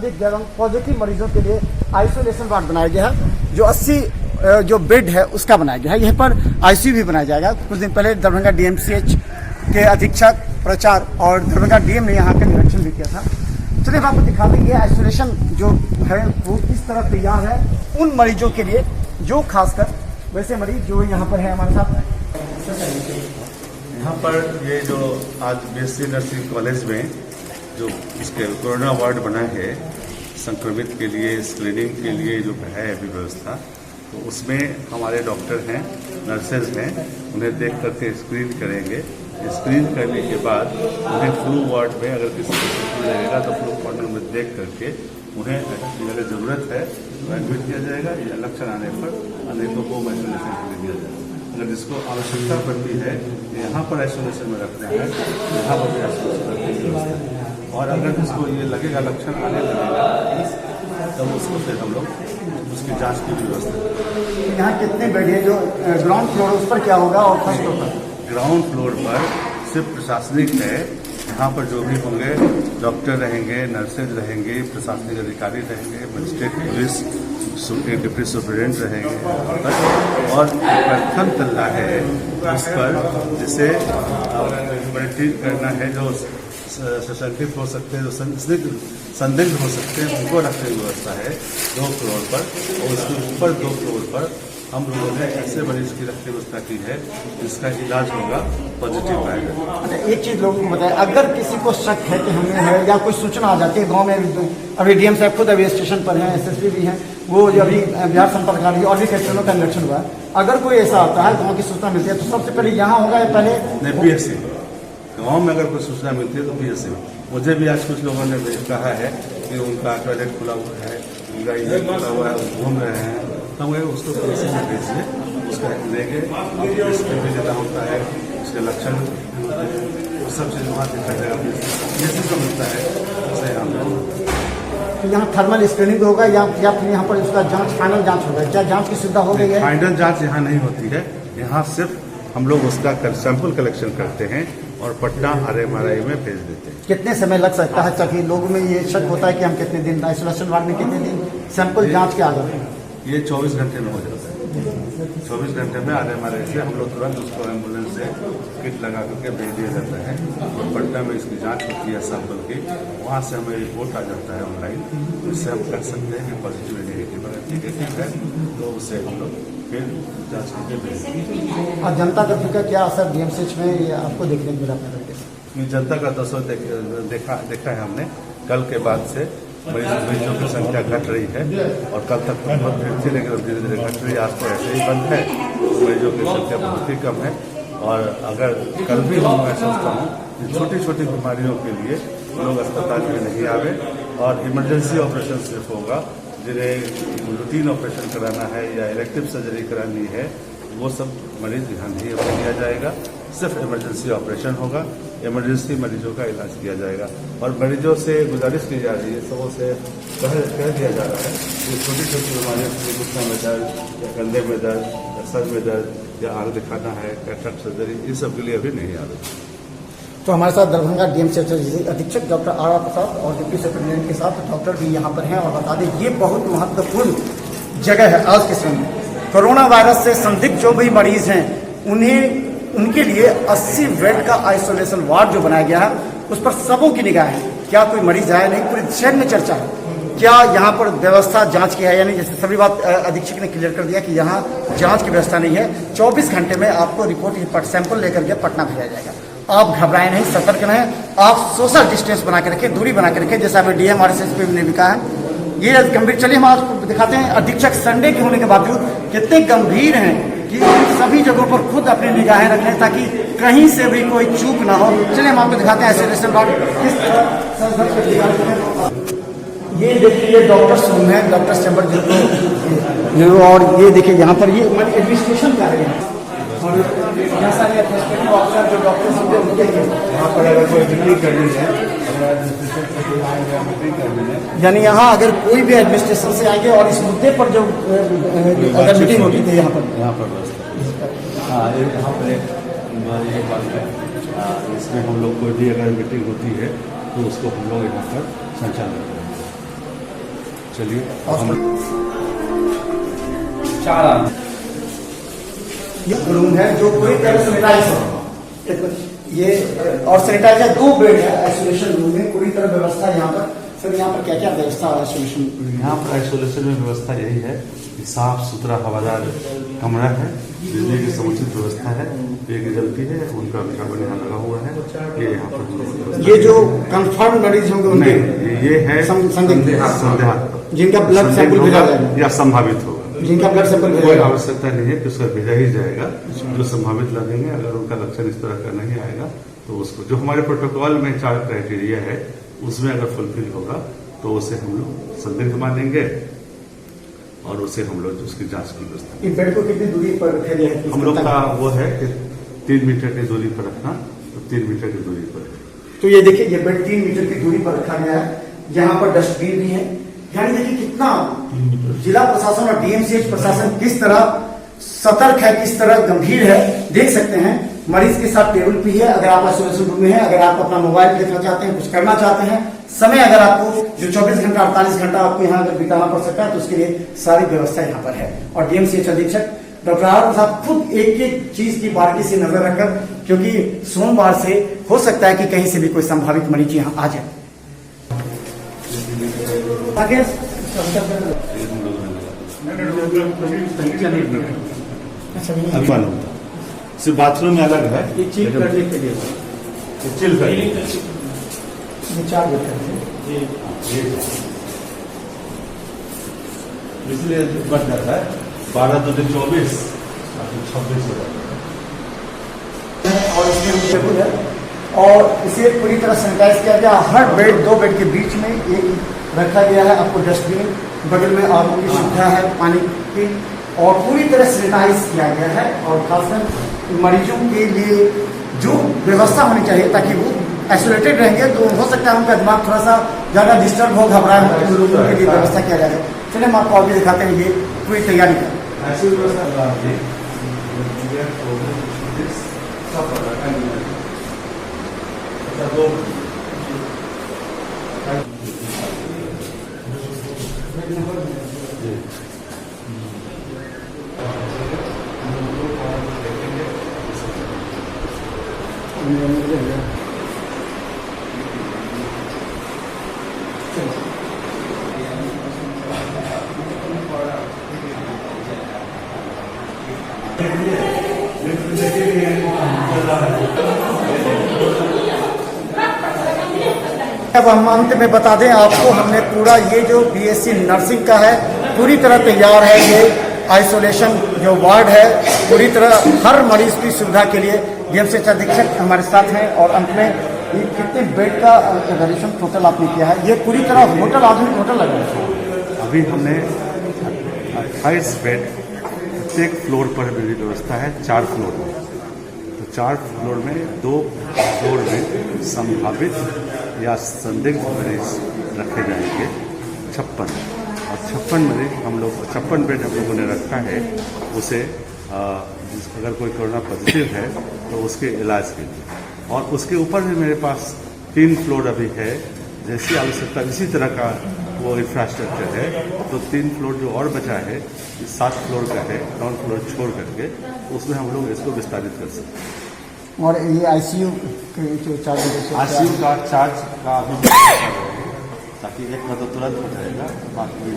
संदिग्ध एवं पॉजिटिव मरीजों के लिए आइसोलेशन वार्ड बनाया गया है, जो 80 जो बेड है उसका बनाया गया है। यहीं पर आईसीयू भी बनाया जाएगा। कुछ दिन पहले दरभंगा डीएमसीएच के अधीक्षक प्रचार और दरभंगा डीएम ने यहाँ का निरीक्षण भी किया था। चलिए आपको दिखा देंगे आइसोलेशन जो है वो किस तरह तैयार है उन मरीजों के लिए जो खासकर वैसे मरीज जो यहाँ पर है हमारे साथ। यहाँ पर ये जो आज बीएससी नर्सिंग कॉलेज में जो इसके कोरोना वार्ड बना है संक्रमित के लिए स्क्रीनिंग के लिए जो है अभी व्यवस्था, तो उसमें हमारे डॉक्टर हैं, नर्सेज हैं, उन्हें देख करके स्क्रीन करेंगे। स्क्रीन करने के बाद उन्हें फ्लू वार्ड में अगर किसी को लगेगा तो फ्लू वार्ड में देख करके उन्हें अगर ज़रूरत है तो एडमिट किया जाएगा या लक्षण आने पर अनेकों को आइसोलेशन के लिए दिया जाएगा। अगर जिसको आवश्यकता पड़ती है यहाँ पर आइसोलेशन में रखना है यहाँ पर भी आइसोलेशन रखने की व्यवस्था है। और अगर जिसको ये लगेगा लक्षण आने लगेगा तब उसको फिर हम लोग उसकी जांच की भी व्यवस्था है। यहाँ कितने बेड है जो ग्राउंड फ्लोर उस पर क्या होगा और फर्स्ट फ्लोर पर? ग्राउंड फ्लोर पर सिर्फ प्रशासनिक है। यहाँ पर जो भी होंगे डॉक्टर रहेंगे, नर्सेज रहेंगे, प्रशासनिक अधिकारी रहेंगे, मजिस्ट्रेट पुलिस डिप्टी सुपरिटेंडेंट रहेंगे। और प्रथम तल्ला है उस पर जिसे क्वारंटीन करना है, जो सशंकित हो सकते हैं, जो संदिग्ध हो सकते हैं, उनको रखने की व्यवस्था है 2 फ्लोर पर। और उसके ऊपर 2 फ्लोर पर हम लोगों ने ऐसे मरीज की रखने की व्यवस्था की है जिसका इलाज होगा पॉजिटिव आएगा। अच्छा, एक चीज लोगों को बताएं, अगर किसी को शक है कि हमें है या कोई सूचना आ जाती है गांव में, अभी डीएम साहब खुद अभी स्टेशन पर हैं, एसएसपी भी हैं, वो जो अभी बिहार संपर्क कार्यालय और भी कई का निरीक्षण हुआ है, अगर कोई ऐसा आता है गाँव की सूचना मिलती है तो सबसे पहले यहाँ होगा या पहले पीएससी गाँव में अगर कोई सूचना मिलती है तो पीएससी में। मुझे भी आज कुछ लोगों ने कहा है कि उनका टॉयलेट खुला हुआ है, उनका इंजन खुला हुआ है, घूम रहे हैं, तो मैं उसको पीएससी में भेजिए, उसका लेंगे, इसमें भी लेना होता है, उसके लक्षण सब चीज़ वहाँ दिखा जाएगा। पीएससी को मिलता है उसे हम यहाँ थर्मल स्क्रीनिंग होगा या फिर यहाँ पर उसका जांच फाइनल जांच होगा? क्या जांच की सुविधा हो गई है? फाइनल जांच यहाँ नहीं होती है। यहाँ सिर्फ हम लोग उसका सैंपल कलेक्शन करते हैं और पटना RMRI में भेज देते हैं। कितने समय लग सकता है? ताकि लोगों में ये शक होता है कि हम कितने दिन आइसोलेशन वार्ड में कितने दिन सैंपल जांच के आ जाते हैं? ये 24 घंटे में हो जाता है। 24 घंटे में RMRI से हम लोग तुरंत उसको एम्बुलेंस से किट लगा करके भेज दिया जाता है और पटना में इसकी जांच होती है सैंपल की। वहाँ से हमें रिपोर्ट आ जाता है ऑनलाइन, जिससे हम कर सकते हैं कि पॉजिटिव या नेगेटिव। अगर नेगेटिव है तो उससे हम लोग फिर जांच करके भेजेंगे। और जनता कर्फ्यू का क्या असर डीएमसीएच में ये आपको देखने को मिला? जनता का असर देखा है हमने। कल के बाद से मरीजों की संख्या घट रही है और कल तक बहुत भीड़ थी, लेकिन धीरे धीरे घट रही है। आज तो ऐसे ही बंद है, मरीजों की संख्या बहुत ही कम है। और अगर कल भी मैं सोचता हूँ कि छोटी छोटी बीमारियों के लिए लोग अस्पताल में नहीं आवे और इमरजेंसी ऑपरेशन सिर्फ होगा। जिन्हें रूटीन ऑपरेशन कराना है या इलेक्टिव सर्जरी करानी है वो सब मरीज यहाँ नहीं किया जाएगा। सिर्फ इमरजेंसी ऑपरेशन होगा, इमरजेंसी मरीजों का इलाज किया जाएगा। और मरीजों से गुजारिश की जा रही है, सबों से कह दिया जा रहा है कि छोटी छोटी बीमारियों से घुटना में दर्द या कंधे में दर्द या सर में दर्द या आँख दिखाना है, कैटरेक्ट सर्जरी, इन सब के लिए अभी नहीं आ रही। तो हमारे साथ दरभंगा डीएमसीएच अधीक्षक डॉक्टर RR प्रसाद और डिप्टी सुपरिटेंडेंट के साथ डॉक्टर भी यहाँ पर हैं। और बता दें ये बहुत महत्वपूर्ण जगह है आज के समय में। कोरोना वायरस से संदिग्ध जो भी मरीज हैं उनके लिए 80 बेड का आइसोलेशन वार्ड जो बनाया गया है उस पर सबों की निगाह है। क्या कोई मरीज आया नहीं, पूरे शहर में चर्चा है। क्या यहाँ पर व्यवस्था जांच की है या नहीं? जैसे सभी बात अधीक्षक ने क्लियर कर दिया कि यहाँ जांच की व्यवस्था नहीं है। 24 घंटे में आपको रिपोर्ट सैंपल लेकर के पटना भेजा जाएगा। आप घबराएं नहीं, सतर्क रहें, आप सोशल डिस्टेंस बना के रखें, दूरी बना के रखें, जैसा अभी डीएम और एसएसपी ने भी कहा है। ये गंभीर, चलिए हम आपको दिखाते हैं अधीक्षक संडे के होने के बावजूद कितने गंभीर हैं कि सभी जगहों पर खुद अपनी निगाहें रखें ताकि कहीं से भी कोई चूक ना हो। चलिए हम आपको दिखाते हैं आइसोलेशन वार्ड किस तरह। ये देखिए ये डॉक्टर्स रूम है, डॉक्टर्स चैम्बर जिनको, और ये देखिए यहाँ पर ये एडमिनिस्ट्रेशन का है और यहाँ सारे एडमिनिस्ट्रेटिव ऑफिसर जो डॉक्टर्स होंगे उनके यहाँ पर अगर कोई मीटिंग करनी है, यानी यहाँ अगर कोई भी एडमिनिस्ट्रेशन से आएंगे और इस मुद्दे पर जो अगर मीटिंग होगी तो यहाँ पर यहाँ पर एक बात है, इसमें हम लोग कोई भी अगर मीटिंग होती है तो उसको हम लोग यहाँ पर संचालन करेंगे। चलिए ये रूम है जो पूरी तरह सैनिटाइज है। ये और सैनिटाइजर 2 बेड है आइसोलेशन रूम में, पूरी तरह व्यवस्था यहाँ पर। सर यहाँ पर क्या क्या व्यवस्था है आइसोलेशन? यहाँ पर आइसोलेशन में व्यवस्था यही है कि साफ सुथरा हवादार कमरा है, बिजली की समुचित व्यवस्था है, एक जलती है, उनका कार्बन यहाँ लगा हुआ है। ये यहाँ पर ये जो कंफर्म मरीज होंगे उनके ये है संदेहात्मक, जिनका ब्लड सैंपल भेजा जाएगा या संभावित होगा, जिनका ब्लड सैंपल भेजा कोई जाएगा। आवश्यकता नहीं है कि उसका भेजा ही जाएगा। जो संभावित लगेंगे, अगर उनका लक्षण इस तरह का नहीं आएगा तो उसको, जो हमारे प्रोटोकॉल में 4 क्राइटेरिया है उसमें अगर फुलफिल होगा तो उसे हम लोग संदिग्ध मानेंगे और उसे हम लोग उसकी जांच की व्यवस्था। इन बेड को कितनी दूरी पर रखा गया है? हम लोग का वो है कि 3 मीटर की दूरी पर रखना, तो 3 मीटर की दूरी पर। तो ये देखिए, ये बेड 3 मीटर की दूरी पर रखा गया है। यहाँ पर डस्टबिन भी है। यानी देखिए कितना जिला प्रशासन और डीएमसीएच प्रशासन किस तरह सतर्क है, किस तरह गंभीर है। देख सकते हैं मरीज के साथ टेबल भी है। अगर आप आइसोलेशन रूम में हैं, अगर आप अपना मोबाइल देखना चाहते हैं, कुछ करना चाहते हैं, समय अगर आपको जो 24 घंटा 48 घंटा आपको यहाँ अगर बिताना पड़ सकता है तो उसके लिए सारी व्यवस्था यहाँ पर है। और डीएमसीएच अधीक्षक डॉक्टर आर साहब खुद एक एक चीज की बारीकी से नजर रखकर, क्योंकि सोमवार से हो सकता है कि कहीं से भी कोई संभावित मरीज यहाँ आ जाए। आगे अभी मालूम था, सिर्फ बाथरूम में अलग है, ये चिल करने के लिए, चिल कर ये 4 बेड है। इसलिए बढ़ जाता है 12 2 24 26 हो जाता है। और इसमें टेबल है और इसे पूरी तरह सैनिटाइज किया गया। हर बेड 2 बेड के बीच में एक रखा गया है। आपको डस्टबिन, बगल में आरओ की सुविधा है पानी की, और पूरी तरह सैनिटाइज किया गया है। और खासकर मरीजों के लिए जो व्यवस्था होनी चाहिए ताकि वो आइसोलेटेड रहेंगे, तो हो सकता है उनका दिमाग थोड़ा सा ज्यादा डिस्टर्ब हो, घबराए हो, तो लोगों के लिए व्यवस्था किया जाएगा। चलिए हम आपको आगे दिखाते हैं ये पूरी तैयारी का। ऐसी व्यवस्था अब हम अंत में बता दें आपको, हमने पूरा ये जो बीएससी नर्सिंग का है पूरी तरह तैयार है। ये आइसोलेशन जो वार्ड है पूरी तरह हर मरीज की सुविधा के लिए डीएमसीएच अधीक्षक हमारे साथ हैं। और अंत में ये कितने बेड का रिजर्वेशन टोटल आपने किया है? ये पूरी तरह होटल, आधुनिक होटल लगा है। अभी हमने 28 बेड, प्रत्येक फ्लोर पर मेरी व्यवस्था है 4 फ्लोर में। तो 4 फ्लोर में 2 फ्लोर में संभावित या संदिग्ध मरीज रखे जाएंगे 56, और 56 मरीज हम लोग 56 बेड हम लोगों ने रखा है उसे अगर कोई कोरोना पॉजिटिव है तो उसके इलाज के लिए। और उसके ऊपर भी मेरे पास 3 फ्लोर अभी है, जैसी आवश्यकता इसी तरह का वो इंफ्रास्ट्रक्चर है। तो 3 फ्लोर जो और बचा है 7 फ्लोर का है, ग्राउंड फ्लोर छोड़ करके, उसमें हम लोग इसको विस्तारित कर सकते हैं। और ये आईसीयू के जो चार्ज, आईसीयू का चार्ज का अभी ताकि एक मतलब तुरंत हो जाएगा, बाकी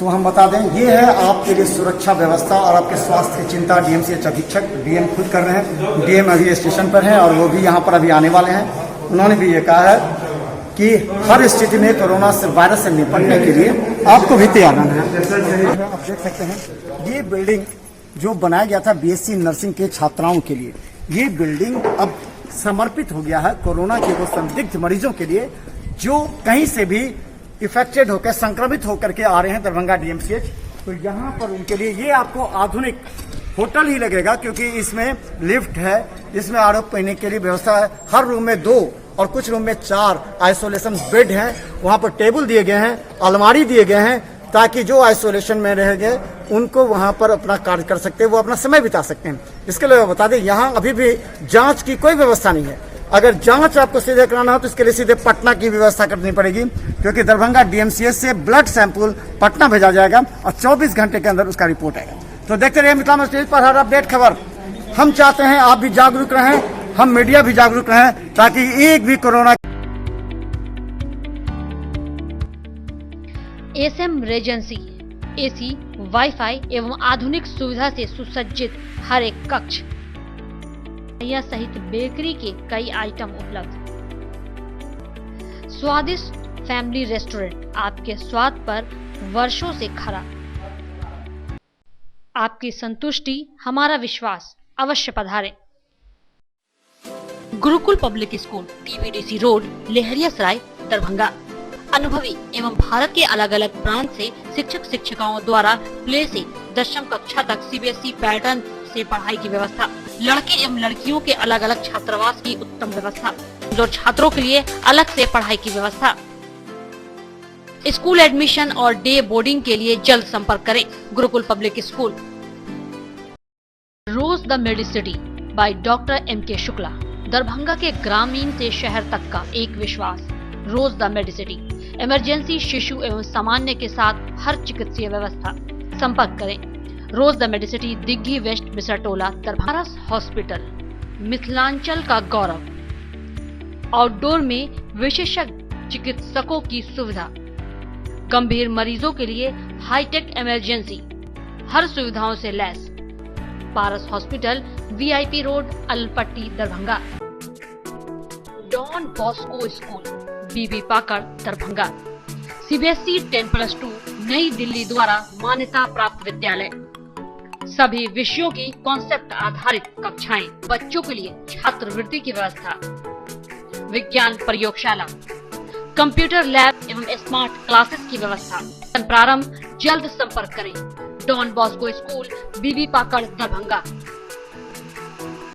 तो हम बता दें ये है आपके लिए सुरक्षा व्यवस्था और आपके स्वास्थ्य की चिंता डीएमसीएच अधीक्षक डीएम खुद कर रहे हैं। डीएम अभी स्टेशन पर हैं और वो भी यहाँ पर अभी आने वाले हैं। उन्होंने भी ये कहा है कि हर स्थिति में कोरोना से वायरस से निपटने के लिए आपको भी तैयार रहना है। आप देख सकते हैं ये बिल्डिंग जो बनाया गया था बीएससी नर्सिंग के छात्राओं के लिए, ये बिल्डिंग अब समर्पित हो गया है कोरोना के वो संदिग्ध मरीजों के लिए जो कहीं से भी इफेक्टेड होकर, संक्रमित होकर के आ रहे हैं दरभंगा डीएमसीएच। तो यहाँ पर उनके लिए ये आपको आधुनिक होटल ही लगेगा, क्योंकि इसमें लिफ्ट है, इसमें आरोप पहनने के लिए व्यवस्था है। हर रूम में 2 और कुछ रूम में 4 आइसोलेशन बेड हैं। वहाँ पर टेबल दिए गए हैं, अलमारी दिए गए हैं, ताकि जो आइसोलेशन में रह गए उनको वहाँ पर अपना कार्य कर सकते हैं, वो अपना समय बिता सकते हैं। इसके लिए बता दें यहाँ अभी भी जांच की कोई व्यवस्था नहीं है। अगर जांच आपको सीधे कराना हो तो इसके लिए सीधे पटना की व्यवस्था करनी पड़ेगी, क्योंकि दरभंगा डीएमसीएच से ब्लड सैंपल पटना भेजा जाएगा और 24 घंटे के अंदर उसका रिपोर्ट आएगा। तो देखते रहिए मिथिला स्टेज पर हर अपडेट खबर। हम चाहते हैं आप भी जागरूक रहें, हम मीडिया भी जागरूक रहें, ताकि एक भी corona SM regency AC, wifi एवं आधुनिक सुविधा से सुसज्जित हर एक कक्ष यह सहित बेकरी के कई आइटम उपलब्ध। स्वादिष्ट फैमिली रेस्टोरेंट आपके स्वाद पर वर्षों से खरा। आपकी संतुष्टि हमारा विश्वास, अवश्य पधारें। Gurukul public school, TBDC road, Laheriasarai, Darbhanga. अनुभवी एवं भारत के अलग अलग प्रांत से शिक्षक शिक्षिकाओं द्वारा प्ले से दशम कक्षा तक सीबीएसई पैटर्न से पढ़ाई की व्यवस्था। लड़के एवं लड़कियों के अलग अलग छात्रावास की उत्तम व्यवस्था। जो छात्रों के लिए अलग से पढ़ाई की व्यवस्था। स्कूल एडमिशन और डे बोर्डिंग के लिए जल्द संपर्क करें। Gurukul public school. Rose the medicity by doctor M K. Shukla. Darbhanga के ग्रामीण से शहर तक का एक विश्वास। रोज द मेडिसिटी। इमरजेंसी, शिशु एवं सामान्य के साथ हर चिकित्सीय व्यवस्था। संपर्क करें। Rose the medicity, Digghi west, Bisartola, Darbhanga. Hospital, Mithilanchal का गौरव। आउटडोर में विशेषज्ञ चिकित्सकों की सुविधा। गंभीर मरीजों के लिए हाईटेक इमरजेंसी, हर सुविधाओं से लैस। Paras hospital, VIP road, Alpatti, Darbhanga. Don Bosco school, BB Pakad, Darbhanga. CBSE 10+2 Nai Delhi द्वारा मान्यता प्राप्त विद्यालय। सभी विषयों की कॉन्सेप्ट आधारित कक्षाएं। बच्चों के लिए छात्रवृत्ति की व्यवस्था। विज्ञान प्रयोगशाला, कंप्यूटर लैब एवं स्मार्ट क्लासेस की व्यवस्था। प्रारंभ जल्द संपर्क करें। Don Bosco school, BB Pakad, Darbhanga.